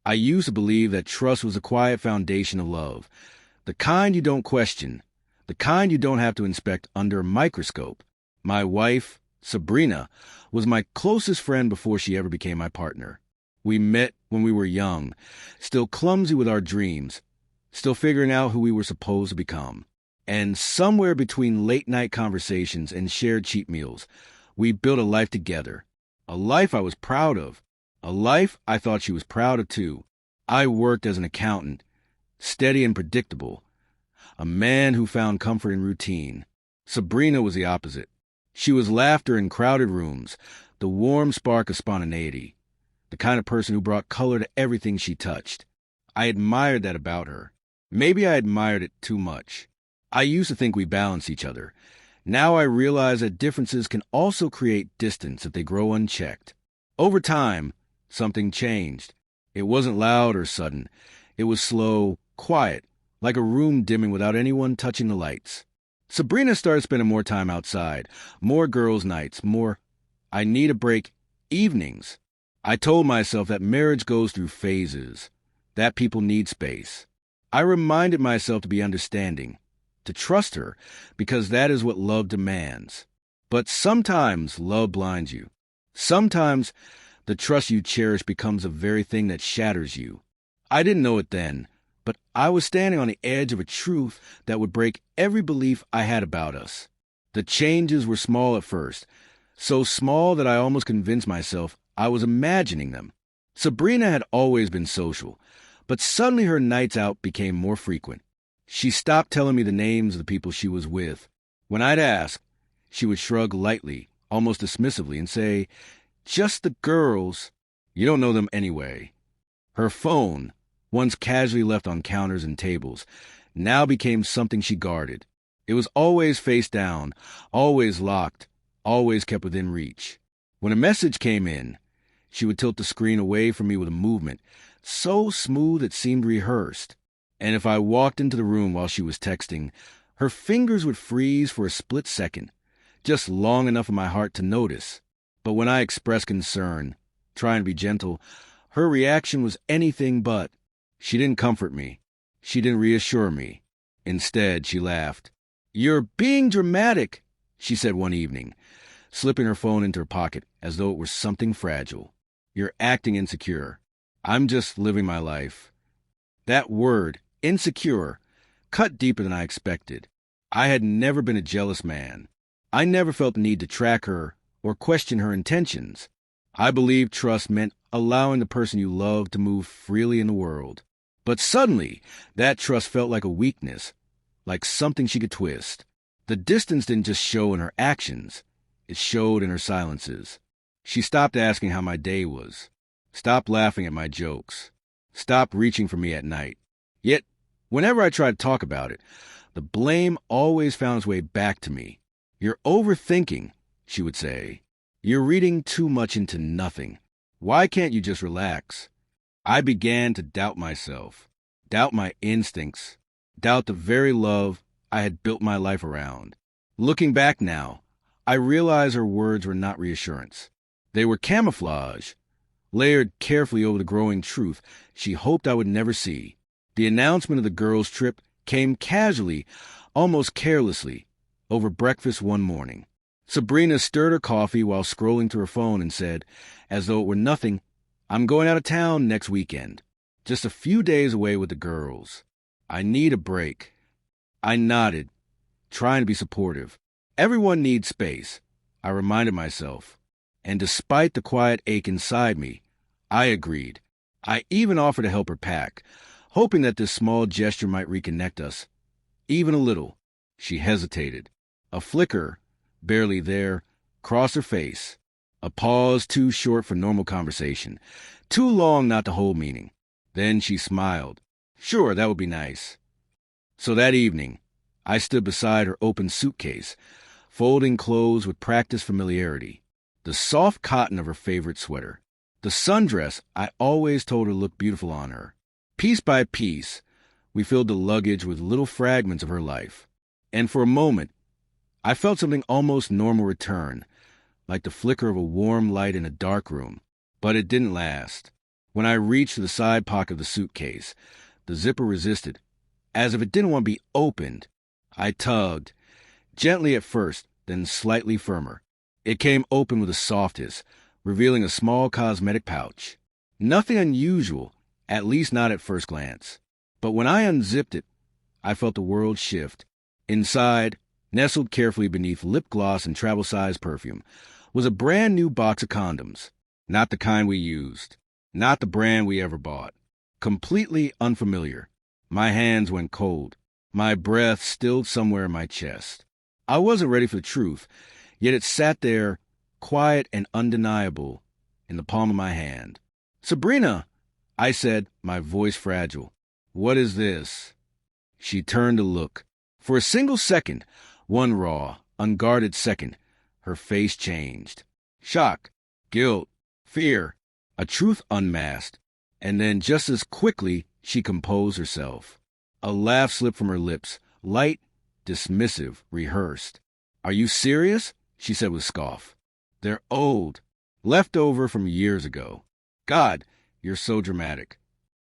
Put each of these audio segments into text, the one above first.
I used to believe that trust was a quiet foundation of love, the kind you don't question, the kind you don't have to inspect under a microscope. My wife, Sabrina, was my closest friend before she ever became my partner. We met when we were young, still clumsy with our dreams, still figuring out who we were supposed to become. And somewhere between late-night conversations and shared cheat meals, we built a life together. A life I was proud of. A life I thought she was proud of, too. I worked as an accountant, steady and predictable. A man who found comfort in routine. Sabrina was the opposite. She was laughter in crowded rooms, the warm spark of spontaneity, the kind of person who brought color to everything she touched. I admired that about her. Maybe I admired it too much. I used to think we balanced each other. Now I realize that differences can also create distance if they grow unchecked. Over time, something changed. It wasn't loud or sudden. It was slow, quiet, like a room dimming without anyone touching the lights. Sabrina started spending more time outside, more girls' nights, more I need a break evenings. I told myself that marriage goes through phases, that people need space. I reminded myself to be understanding, to trust her, because that is what love demands. But sometimes love blinds you. Sometimes the trust you cherish becomes the very thing that shatters you. I didn't know it then, but I was standing on the edge of a truth that would break every belief I had about us. The changes were small at first, so small that I almost convinced myself I was imagining them. Sabrina had always been social, but suddenly her nights out became more frequent. She stopped telling me the names of the people she was with. When I'd ask, she would shrug lightly, almost dismissively, and say, "Just the girls. You don't know them anyway." Her phone, once casually left on counters and tables, now became something she guarded. It was always face down, always locked, always kept within reach. When a message came in, she would tilt the screen away from me with a movement so smooth it seemed rehearsed. And if I walked into the room while she was texting, her fingers would freeze for a split second, just long enough for my heart to notice. But when I expressed concern, trying to be gentle, her reaction was anything but. She didn't comfort me. She didn't reassure me. Instead, she laughed. "You're being dramatic," she said one evening, slipping her phone into her pocket as though it were something fragile. "You're acting insecure." "I'm just living my life." That word, insecure, cut deeper than I expected. I had never been a jealous man. I never felt the need to track her or question her intentions. I believed trust meant allowing the person you love to move freely in the world. But suddenly, that trust felt like a weakness, like something she could twist. The distance didn't just show in her actions. It showed in her silences. She stopped asking how my day was, stopped laughing at my jokes, stopped reaching for me at night. Yet, whenever I tried to talk about it, the blame always found its way back to me. "You're overthinking," she would say. "You're reading too much into nothing. Why can't you just relax?" I began to doubt myself, doubt my instincts, doubt the very love I had built my life around. Looking back now, I realize her words were not reassurance. They were camouflage, layered carefully over the growing truth she hoped I would never see. The announcement of the girls' trip came casually, almost carelessly, over breakfast one morning. Sabrina stirred her coffee while scrolling through her phone and said, as though it were nothing, "I'm going out of town next weekend. Just a few days away with the girls. I need a break." I nodded, trying to be supportive. Everyone needs space, I reminded myself. And despite the quiet ache inside me, I agreed. I even offered to help her pack, hoping that this small gesture might reconnect us. Even a little. She hesitated. A flicker, barely there, crossed her face. A pause too short for normal conversation, too long not to hold meaning. Then she smiled. "Sure, that would be nice." So that evening, I stood beside her open suitcase, folding clothes with practiced familiarity. The soft cotton of her favorite sweater. The sundress I always told her looked beautiful on her. Piece by piece, we filled the luggage with little fragments of her life. And for a moment, I felt something almost normal return, like the flicker of a warm light in a dark room. But it didn't last. When I reached for the side pocket of the suitcase, the zipper resisted, as if it didn't want to be opened. I tugged, gently at first, then slightly firmer. It came open with a soft hiss, revealing a small cosmetic pouch. Nothing unusual, at least not at first glance. But when I unzipped it, I felt the world shift. Inside, nestled carefully beneath lip gloss and travel-size perfume, was a brand new box of condoms. Not the kind we used. Not the brand we ever bought. Completely unfamiliar. My hands went cold. My breath stilled somewhere in my chest. I wasn't ready for the truth, yet it sat there, quiet and undeniable, in the palm of my hand. "Sabrina," I said, my voice fragile. "What is this?" She turned to look. For a single second, one raw, unguarded second, her face changed. Shock, guilt, fear, a truth unmasked. And then just as quickly, she composed herself. A laugh slipped from her lips, light, dismissive, rehearsed. "Are you serious?" she said with scoff. "They're old, left over from years ago." "God, you're so dramatic."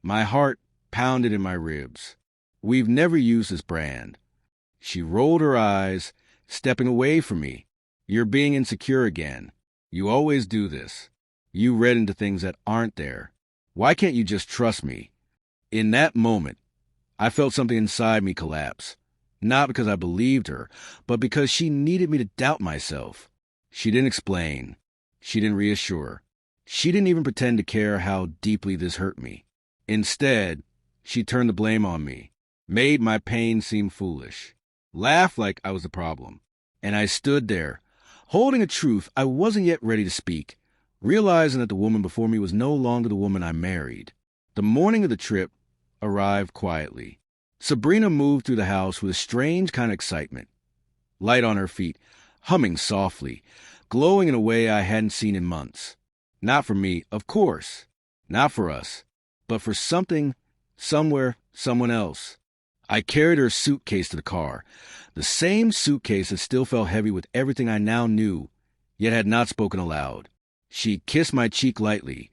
My heart pounded in my ribs. "We've never used this brand." She rolled her eyes, stepping away from me. "You're being insecure again. You always do this. You read into things that aren't there. Why can't you just trust me?" In that moment, I felt something inside me collapse. Not because I believed her, but because she needed me to doubt myself. She didn't explain. She didn't reassure. She didn't even pretend to care how deeply this hurt me. Instead, she turned the blame on me, made my pain seem foolish, laughed like I was the problem. And I stood there, holding a truth I wasn't yet ready to speak, realizing that the woman before me was no longer the woman I married. The morning of the trip arrived quietly. Sabrina moved through the house with a strange kind of excitement. Light on her feet, humming softly, glowing in a way I hadn't seen in months. Not for me, of course. Not for us. But for something, somewhere, someone else. I carried her suitcase to the car. The same suitcase that still felt heavy with everything I now knew, yet had not spoken aloud. She kissed my cheek lightly.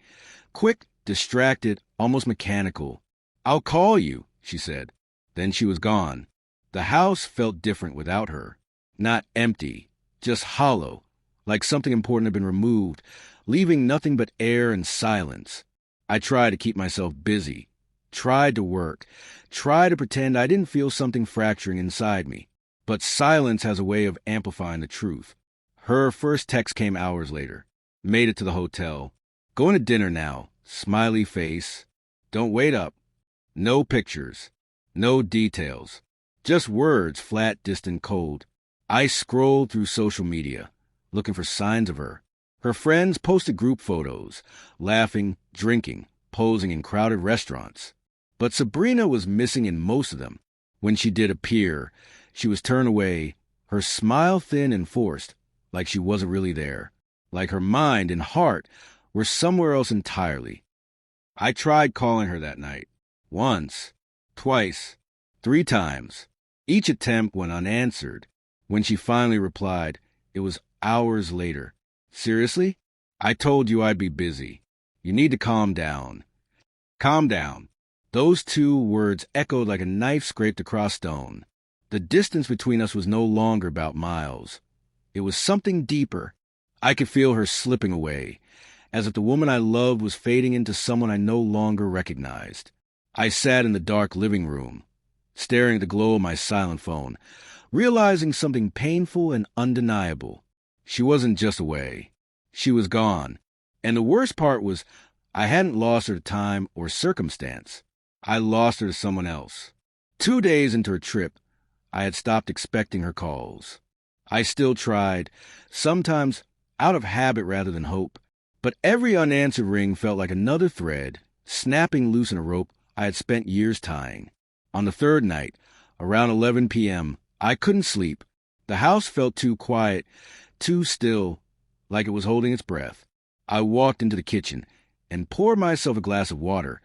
Quick, distracted, almost mechanical. "I'll call you," she said. Then she was gone. The house felt different without her. Not empty, just hollow, like something important had been removed, leaving nothing but air and silence. I tried to keep myself busy, tried to work, tried to pretend I didn't feel something fracturing inside me. But silence has a way of amplifying the truth. Her first text came hours later. Made it to the hotel. "Going to dinner now." Smiley face. "Don't wait up." No pictures. No details. Just words, flat, distant, cold. I scrolled through social media, looking for signs of her. Her friends posted group photos, laughing, drinking, posing in crowded restaurants. But Sabrina was missing in most of them. When she did appear, she was turned away, her smile thin and forced, like she wasn't really there, like her mind and heart were somewhere else entirely. I tried calling her that night. Once, twice, 3 times. Each attempt went unanswered. When she finally replied, it was hours later. "Seriously? I told you I'd be busy. You need to calm down." Calm down. Those 2 words echoed like a knife scraped across stone. The distance between us was no longer about miles. It was something deeper. I could feel her slipping away, as if the woman I loved was fading into someone I no longer recognized. I sat in the dark living room, staring at the glow of my silent phone, realizing something painful and undeniable. She wasn't just away. She was gone. And the worst part was, I hadn't lost her to time or circumstance. I lost her to someone else. 2 days into her trip, I had stopped expecting her calls. I still tried, sometimes out of habit rather than hope. But every unanswered ring felt like another thread, snapping loose in a rope I had spent years tying. On the 3rd night, around 11 p.m., I couldn't sleep. The house felt too quiet, too still, like it was holding its breath. I walked into the kitchen and poured myself a glass of water,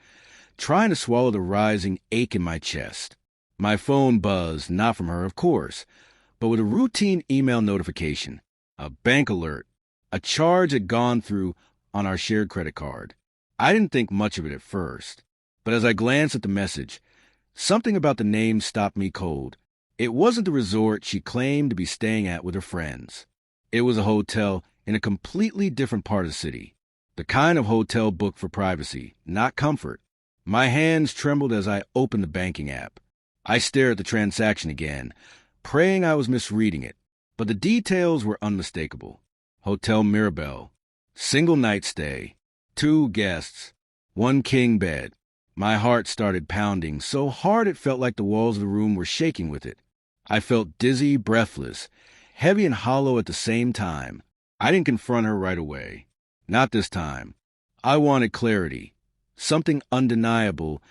trying to swallow the rising ache in my chest. My phone buzzed, not from her, of course, but with a routine email notification, a bank alert. A charge had gone through on our shared credit card. I didn't think much of it at first, but as I glanced at the message, something about the name stopped me cold. It wasn't the resort she claimed to be staying at with her friends. It was a hotel in a completely different part of the city. The kind of hotel booked for privacy, not comfort. My hands trembled as I opened the banking app. I stared at the transaction again, praying I was misreading it, but the details were unmistakable. Hotel Mirabelle. Single night stay. 2 guests. 1 king bed. My heart started pounding so hard it felt like the walls of the room were shaking with it. I felt dizzy, breathless, heavy and hollow at the same time. I didn't confront her right away. Not this time. I wanted clarity. Something undeniable.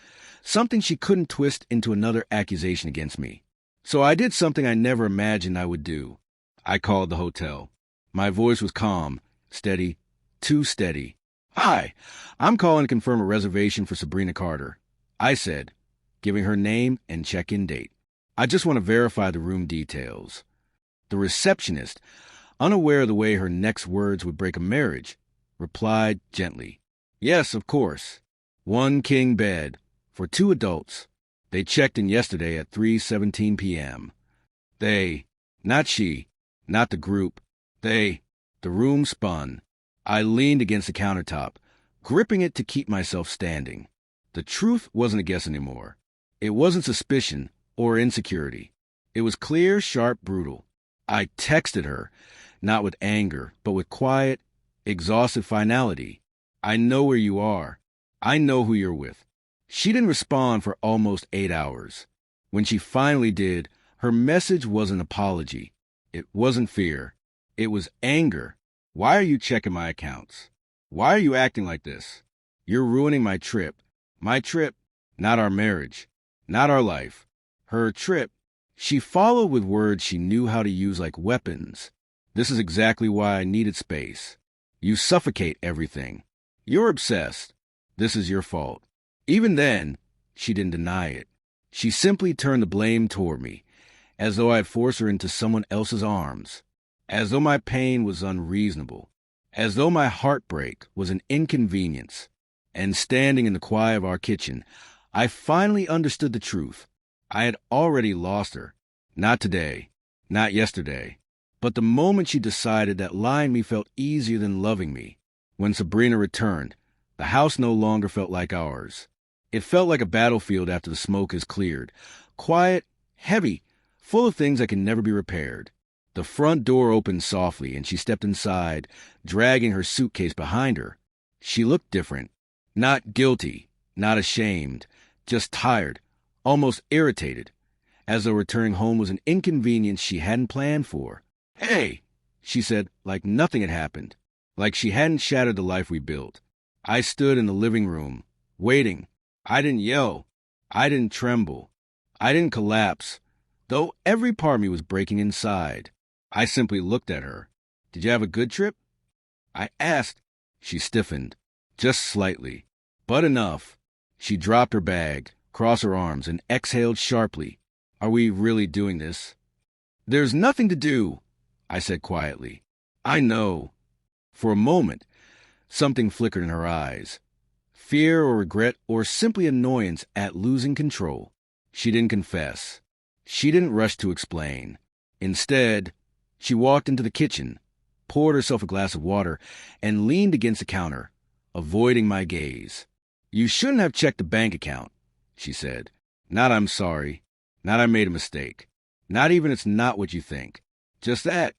Something she couldn't twist into another accusation against me. So I did something I never imagined I would do. I called the hotel. My voice was calm, steady, too steady. "Hi, I'm calling to confirm a reservation for Sabrina Carter," I said, giving her name and check-in date. "I just want to verify the room details." The receptionist, unaware of the way her next words would break a marriage, replied gently, "Yes, of course. 1 king bed for 2 adults. They checked in yesterday at 3:17 p.m. They, not she, not the group, the room spun. I leaned against the countertop, gripping it to keep myself standing. The truth wasn't a guess anymore. It wasn't suspicion or insecurity. It was clear, sharp, brutal. I texted her, not with anger, but with quiet, exhausted finality. "I know where you are. I know who you're with." She didn't respond for almost 8 hours. When she finally did, her message was an apology. It wasn't fear. It was anger. "Why are you checking my accounts? Why are you acting like this? You're ruining my trip. My trip, not our marriage, not our life. Her trip." She followed with words she knew how to use like weapons. "This is exactly why I needed space. You suffocate everything. You're obsessed. This is your fault." Even then, she didn't deny it. She simply turned the blame toward me, as though I'd forced her into someone else's arms, as though my pain was unreasonable, as though my heartbreak was an inconvenience. And standing in the quiet of our kitchen, I finally understood the truth. I had already lost her. Not today, not yesterday, but the moment she decided that lying me felt easier than loving me. When Sabrina returned, the house no longer felt like ours. It felt like a battlefield after the smoke has cleared. Quiet, heavy, full of things that can never be repaired. The front door opened softly, and she stepped inside, dragging her suitcase behind her. She looked different. Not guilty, not ashamed, just tired, almost irritated, as though returning home was an inconvenience she hadn't planned for. "Hey," she said, like nothing had happened, like she hadn't shattered the life we built. I stood in the living room, waiting. I didn't yell. I didn't tremble. I didn't collapse, though every part of me was breaking inside. I simply looked at her. "Did you have a good trip?" I asked. She stiffened, just slightly, but enough. She dropped her bag, crossed her arms, and exhaled sharply. "Are we really doing this?" "There's nothing to do," I said quietly. "I know." For a moment, something flickered in her eyes. Fear or regret or simply annoyance at losing control. She didn't confess. She didn't rush to explain. Instead, she walked into the kitchen, poured herself a glass of water, and leaned against the counter, avoiding my gaze. "You shouldn't have checked the bank account," she said. "Not I'm sorry. Not I made a mistake. Not even it's not what you think. Just that."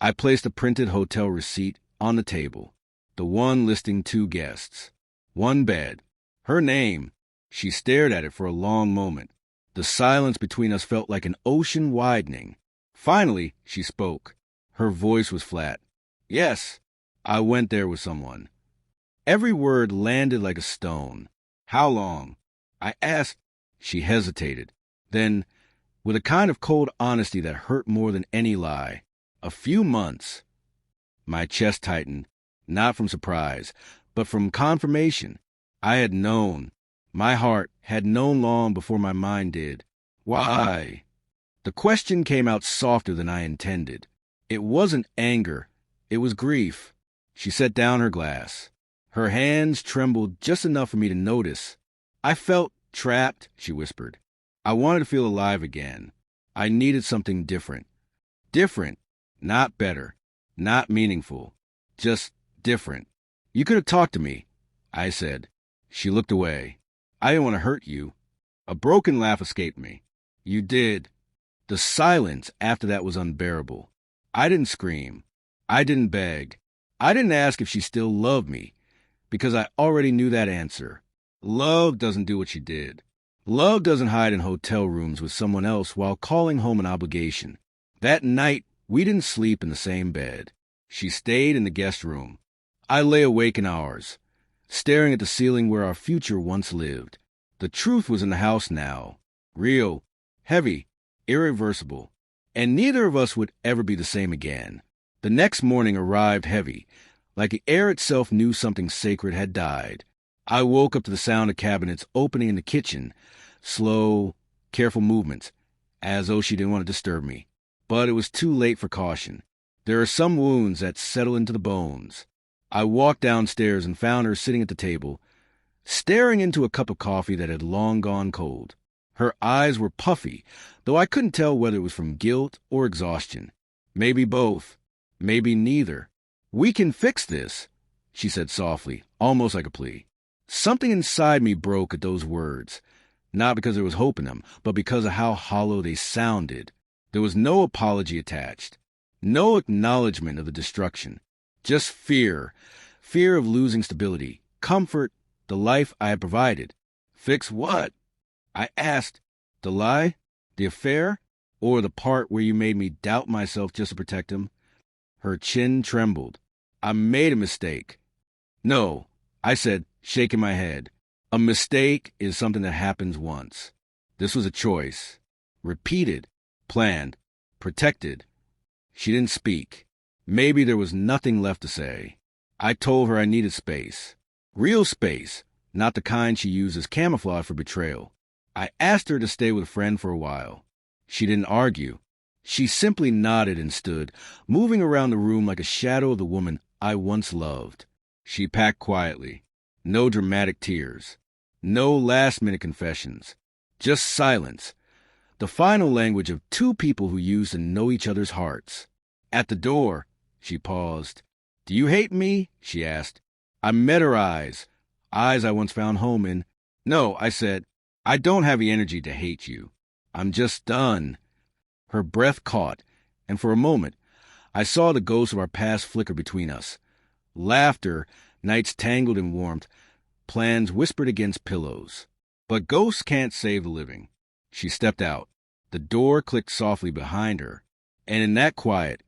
I placed a printed hotel receipt on the table, the one listing 2 guests. 1 bed. Her name. She stared at it for a long moment. The silence between us felt like an ocean widening. Finally, she spoke. Her voice was flat. "Yes, I went there with someone." Every word landed like a stone. "How long?" I asked. She hesitated. Then, with a kind of cold honesty that hurt more than any lie, "A few months." My chest tightened, not from surprise, but from confirmation. I had known. My heart had known long before my mind did. "Why?" The question came out softer than I intended. It wasn't anger. It was grief. She set down her glass. Her hands trembled just enough for me to notice. I felt trapped, she whispered. I wanted to feel alive again. I needed something different. Different, not better, not meaningful, just different. You could have talked to me, I said. She looked away. I didn't want to hurt you. A broken laugh escaped me. You did. The silence after that was unbearable. I didn't scream. I didn't beg. I didn't ask if she still loved me, because I already knew that answer. Love doesn't do what she did. Love doesn't hide in hotel rooms with someone else while calling home an obligation. That night, we didn't sleep in the same bed. She stayed in the guest room. I lay awake in hours, staring at the ceiling where our future once lived. The truth was in the house now. Real, heavy, irreversible. And neither of us would ever be the same again. The next morning arrived heavy, like the air itself knew something sacred had died. I woke up to the sound of cabinets opening in the kitchen, slow, careful movements, as though she didn't want to disturb me. But it was too late for caution. There are some wounds that settle into the bones. I walked downstairs and found her sitting at the table, staring into a cup of coffee that had long gone cold. Her eyes were puffy, though I couldn't tell whether it was from guilt or exhaustion. Maybe both. Maybe neither. We can fix this, she said softly, almost like a plea. Something inside me broke at those words, not because there was hope in them, but because of how hollow they sounded. There was no apology attached, no acknowledgement of the destruction, just fear, fear of losing stability, comfort, the life I had provided. Fix what? I asked. The lie? The affair? Or the part where you made me doubt myself just to protect him? Her chin trembled. I made a mistake. No, I said, shaking my head. A mistake is something that happens once. This was a choice. Repeated, planned, protected. She didn't speak. Maybe there was nothing left to say. I told her I needed space. Real space, not the kind she used as camouflage for betrayal. I asked her to stay with a friend for a while. She didn't argue. She simply nodded and stood, moving around the room like a shadow of the woman I once loved. She packed quietly. No dramatic tears. No last-minute confessions. Just silence. The final language of two people who used to know each other's hearts. At the door, she paused. Do you hate me? She asked. I met her eyes I once found home in. No, I said, I don't have the energy to hate you. I'm just done. Her breath caught, and for a moment, I saw the ghost of our past flicker between us. Laughter, nights tangled in warmth, plans whispered against pillows. But ghosts can't save the living. She stepped out. The door clicked softly behind her, and in that quiet,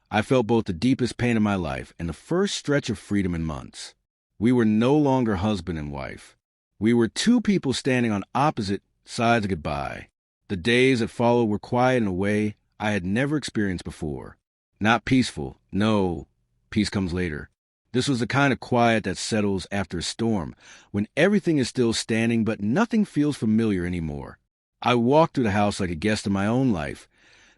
I felt both the deepest pain of my life and the first stretch of freedom in months. We were no longer husband and wife. We were two people standing on opposite sides of goodbye. The days that followed were quiet in a way I had never experienced before. Not peaceful. No, peace comes later. This was the kind of quiet that settles after a storm, when everything is still standing but nothing feels familiar anymore. I walked through the house like a guest in my own life,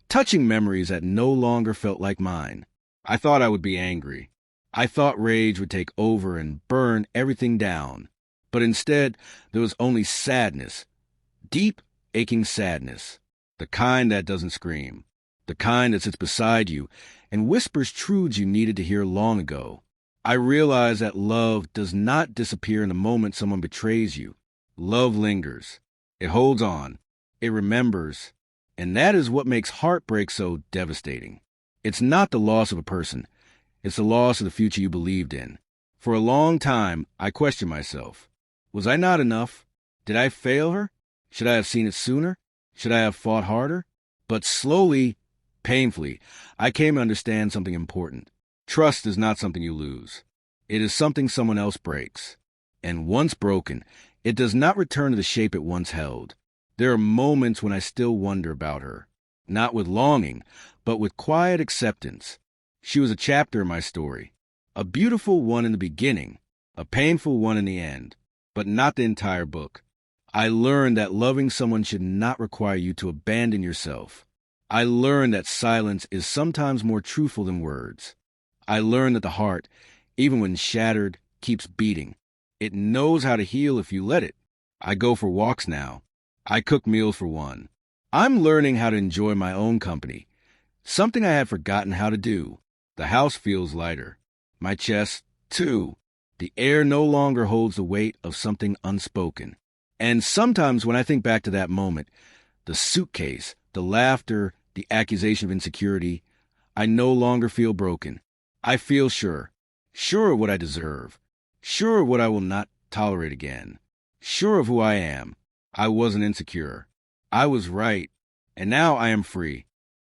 touching memories that no longer felt like mine. I thought I would be angry. I thought rage would take over and burn everything down. But instead, there was only sadness. Deep, aching sadness. The kind that doesn't scream. The kind that sits beside you and whispers truths you needed to hear long ago. I realized that love does not disappear in the moment someone betrays you. Love lingers. It holds on. It remembers. And that is what makes heartbreak so devastating. It's not the loss of a person. It's the loss of the future you believed in. For a long time, I questioned myself. Was I not enough? Did I fail her? Should I have seen it sooner? Should I have fought harder? But slowly, painfully, I came to understand something important. Trust is not something you lose. It is something someone else breaks. And once broken, it does not return to the shape it once held. There are moments when I still wonder about her. Not with longing, but with quiet acceptance. She was a chapter in my story. A beautiful one in the beginning, a painful one in the end, but not the entire book. I learned that loving someone should not require you to abandon yourself. I learned that silence is sometimes more truthful than words. I learned that the heart, even when shattered, keeps beating. It knows how to heal if you let it. I go for walks now. I cook meals for one. I'm learning how to enjoy my own company, something I had forgotten how to do. The house feels lighter. My chest, too. The air no longer holds the weight of something unspoken. And sometimes when I think back to that moment, the suitcase, the laughter, the accusation of insecurity, I no longer feel broken. I feel sure. Sure of what I deserve. Sure of what I will not tolerate again. Sure of who I am. I wasn't insecure. I was right. And now I am free.